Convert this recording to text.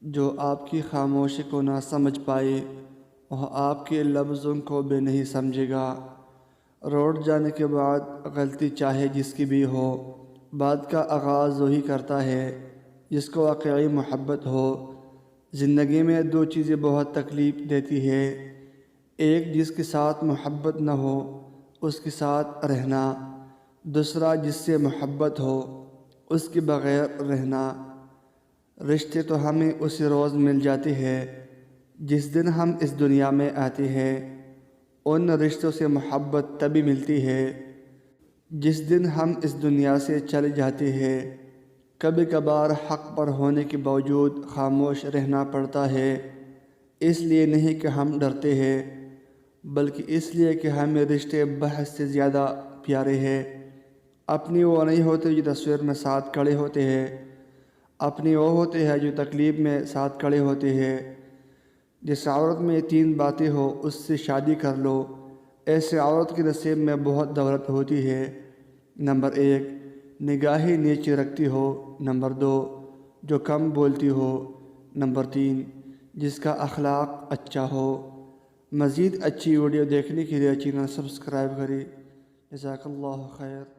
جو آپ کی خاموشی کو نہ سمجھ پائے وہ آپ کے لفظوں کو بھی نہیں سمجھے گا۔ روٹ جانے کے بعد غلطی چاہے جس کی بھی ہو، بات کا آغاز وہی کرتا ہے جس کو واقعی محبت ہو۔ زندگی میں دو چیزیں بہت تکلیف دیتی ہے، ایک جس کے ساتھ محبت نہ ہو اس کے ساتھ رہنا، دوسرا جس سے محبت ہو اس کے بغیر رہنا۔ رشتے تو ہمیں اسی روز مل جاتے ہیں جس دن ہم اس دنیا میں آتے ہیں، ان رشتوں سے محبت تبھی ملتی ہے جس دن ہم اس دنیا سے چلے جاتے ہیں۔ کبھی کبھار حق پر ہونے کے باوجود خاموش رہنا پڑتا ہے، اس لیے نہیں کہ ہم ڈرتے ہیں بلکہ اس لیے کہ ہمیں رشتے بحث سے زیادہ پیارے ہیں۔ اپنی وہ نہیں ہوتے جو تصویر میں ساتھ کھڑے ہوتے ہیں، اپنی وہ ہوتے ہیں جو تکلیف میں ساتھ کھڑے ہوتے ہیں۔ جس عورت میں یہ تین باتیں ہو اس سے شادی کر لو، ایسے عورت کے نصیب میں بہت دولت ہوتی ہے۔ نمبر 1، نگاہیں نیچے رکھتی ہو۔ نمبر 2، جو کم بولتی ہو۔ نمبر 3، جس کا اخلاق اچھا ہو۔ مزید اچھی ویڈیو دیکھنے کے لیے چینل سبسکرائب کریں۔ جزاک اللہ خیر۔